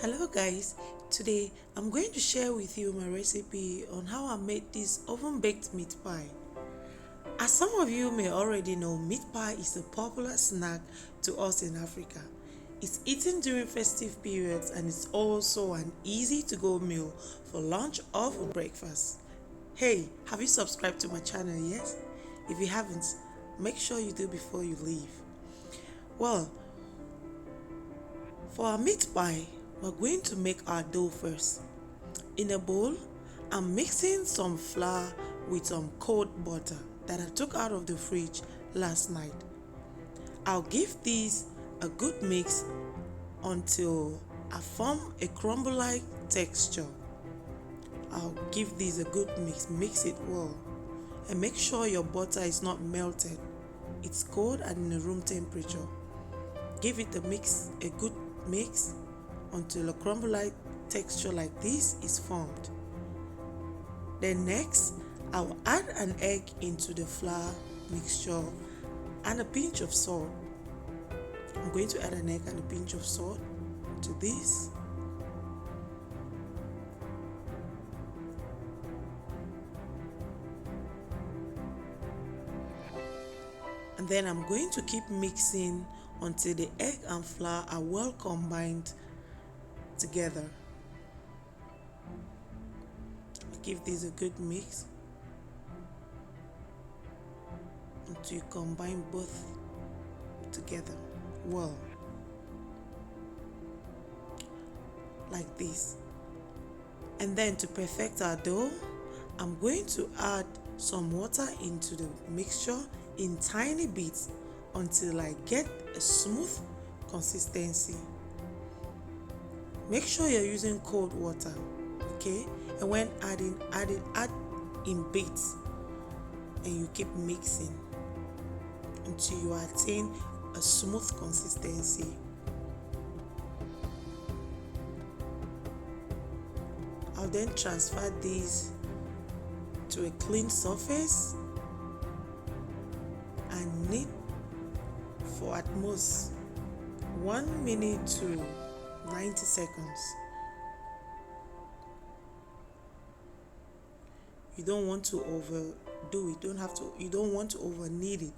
Hello guys, today I'm going to share with you my recipe on how I made this oven baked meat pie. As some of you may already know, meat pie is a popular snack to us in Africa. It's eaten during festive periods and it's also an easy to go meal for lunch or for breakfast. Hey, have you subscribed to my channel yet? If you haven't, make sure you do before you leave. Well, for our meat pie, we're going to make our dough first. In a bowl, I'm mixing some flour with some cold butter that I took out of the fridge last night. I'll give these a good mix until I form a crumble-like texture. I'll give these a good mix it well, and make sure your butter is not melted. It's cold and in a room temperature. Give it a good mix until a crumble-like texture like this is formed. Then next, I'll add an egg into the flour mixture and a pinch of salt. I'm going to add an egg and a pinch of salt to this. And then I'm going to keep mixing until the egg and flour are well combined together. Give this a good mix until you combine both together well, like this. And then to perfect our dough, I'm going to add some water into the mixture in tiny bits until I get a smooth consistency. Make sure you're using cold water, okay? And when add in bits, and you keep mixing until you attain a smooth consistency. I'll then transfer these to a clean surface and knead for at most 1 minute to 90 seconds. You don't want to overdo it. You don't want to over knead it,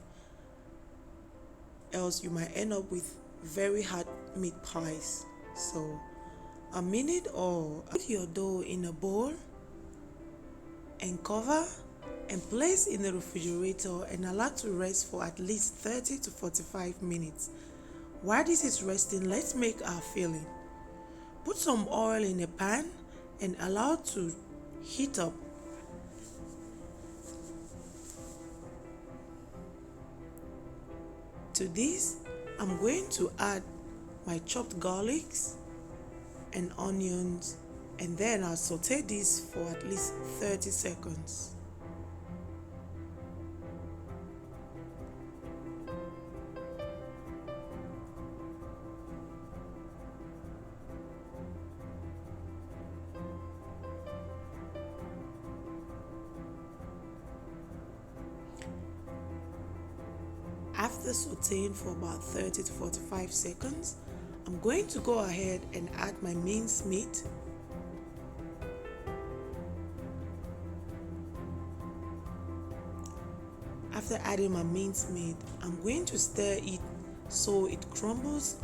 else you might end up with very hard meat pies. So a minute, or put your dough in a bowl and cover and place in the refrigerator and allow to rest for at least 30 to 45 minutes. While this is resting, let's make our filling. Put some oil in a pan and allow to heat up. To this, I'm going to add my chopped garlics and onions, and then I'll saute this for at least 30 seconds. After sauteing for about 30 to 45 seconds, I'm going to go ahead and add my minced meat. After adding my minced meat, I'm going to stir it so it crumbles.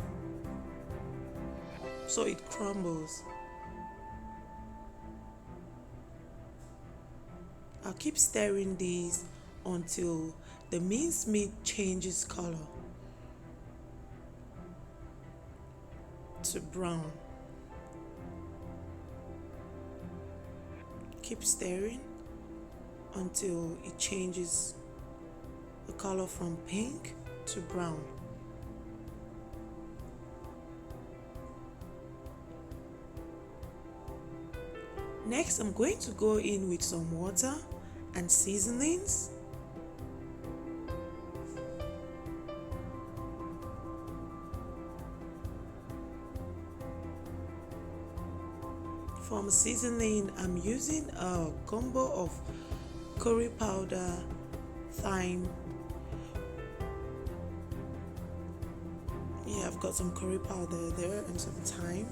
I'll keep stirring these until the minced meat changes color to brown. Keep stirring until it changes the color from pink to brown. Next, I'm going to go in with some water and seasonings. For seasoning, I'm using a combo of curry powder, thyme. Yeah, I've got some curry powder there and some thyme.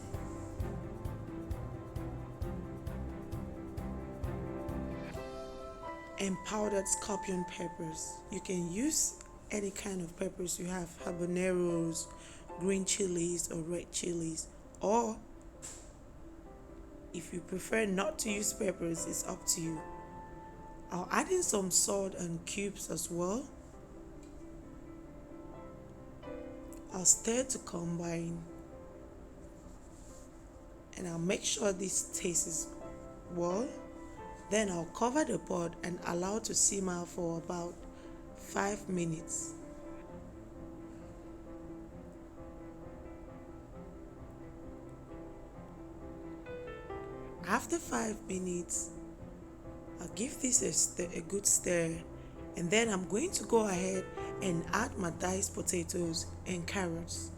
and powdered scorpion peppers. You can use any kind of peppers you have, habaneros, green chilies, or red chilies. Or if you prefer not to use peppers, it's up to you. I'll add in some salt and cubes as well. I'll stir to combine, and I'll make sure this tastes well. Then I'll cover the pot and allow to simmer for about 5 minutes. After 5 minutes, I'll give this a good stir, and then I'm going to go ahead and add my diced potatoes and carrots.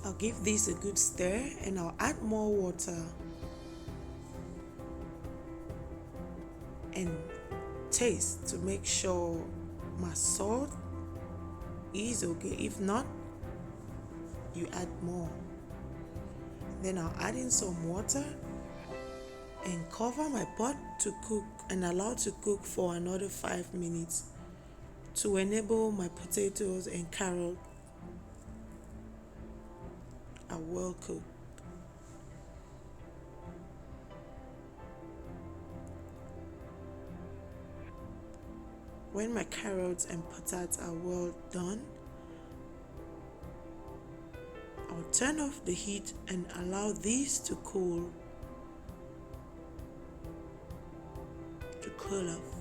I'll give this a good stir, and I'll add more water and taste to make sure my salt is okay. If not, you add more. Then I'll add in some water and cover my pot to cook and allow to cook for another 5 minutes to enable my potatoes and carrot are well cooked. When my carrots and potatoes are well done, I'll turn off the heat and allow these to cool off.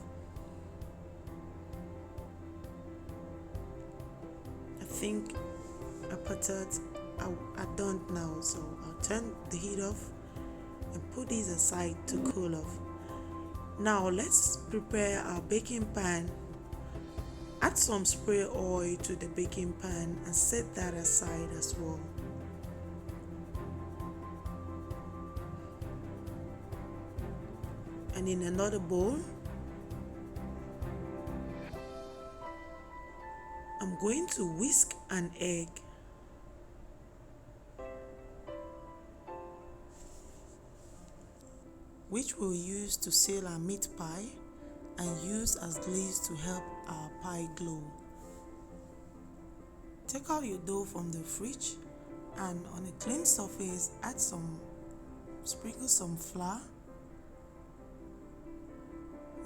I think my potatoes are done now, so I'll turn the heat off and put these aside to cool off. Now let's prepare our baking pan. Add some spray oil to the baking pan and set that aside as well. And in another bowl, I'm going to whisk an egg. Which we'll use to seal our meat pie and use as glaze to help our pie glow. Take out your dough from the fridge and on a clean surface sprinkle some flour.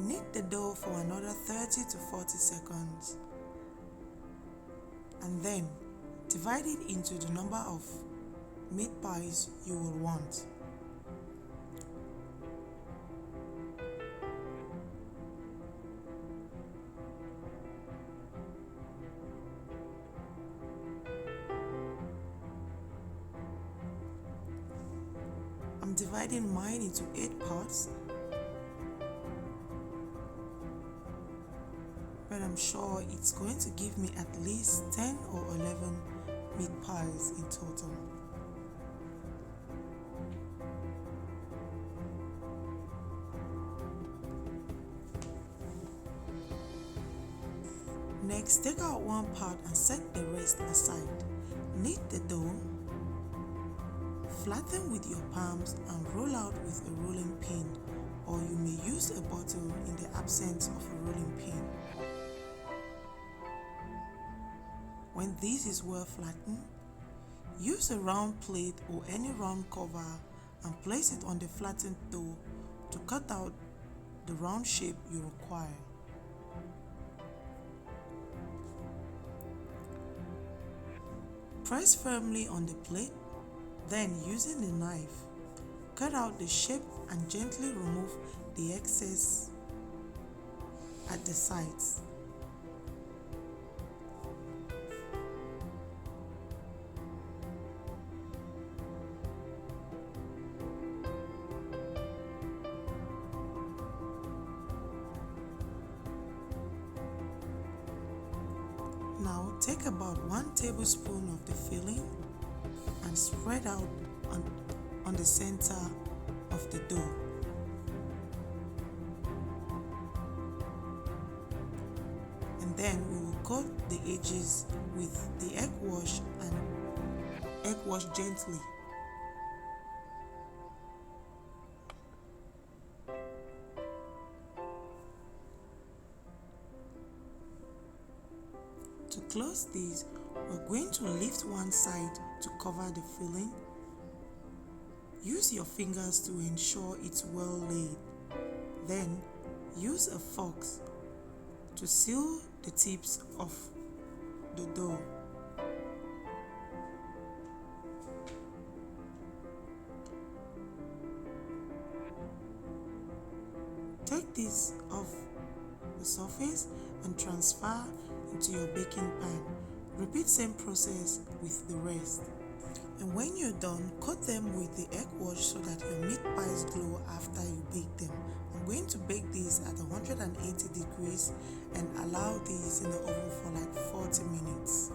Knead the dough for another 30 to 40 seconds and then divide it into the number of meat pies you will want. I'm dividing mine into 8 parts, but I'm sure it's going to give me at least 10 or 11 meat pies in total. Next, take out one part and set the rest aside. Knead the dough, flatten with your palms and roll out with a rolling pin, or you may use a bottle in the absence of a rolling pin. When this is well flattened, use a round plate or any round cover and place it on the flattened dough to cut out the round shape you require. Press firmly on the plate, then using a knife, cut out the shape and gently remove the excess at the sides. Now take about 1 tablespoon of the filling and spread out on the center of the dough. Then we will coat the edges with the egg wash and egg wash gently. To close these, we're going to lift one side to cover the filling. Use your fingers to ensure it's well laid. Then use a fork to seal the tips of the dough. Take this off the surface and transfer into your baking pan. Repeat same process with the rest. And when you're done, coat them with the egg wash so that your meat pies glow after you bake them. I'm going to bake these at 180 degrees and allow these in the oven for like 40 minutes.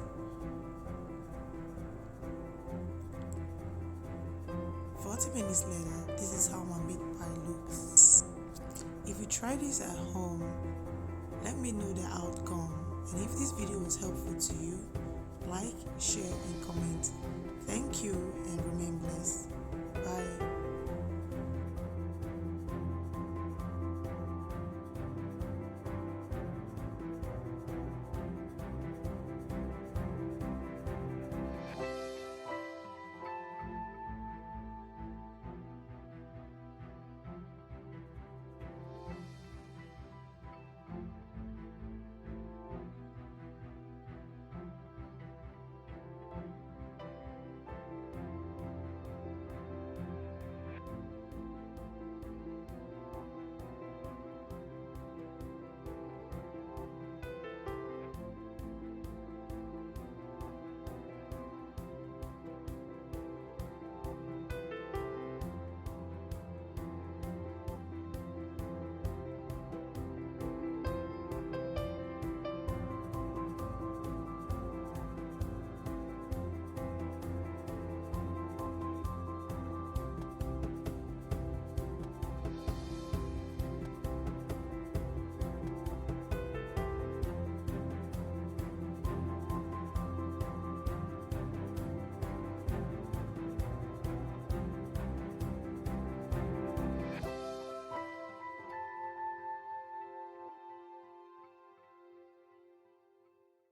Minutes later, this is how my meat pie looks. If you try this at home, let me know the outcome. And if this video was helpful to you, like, share and comment.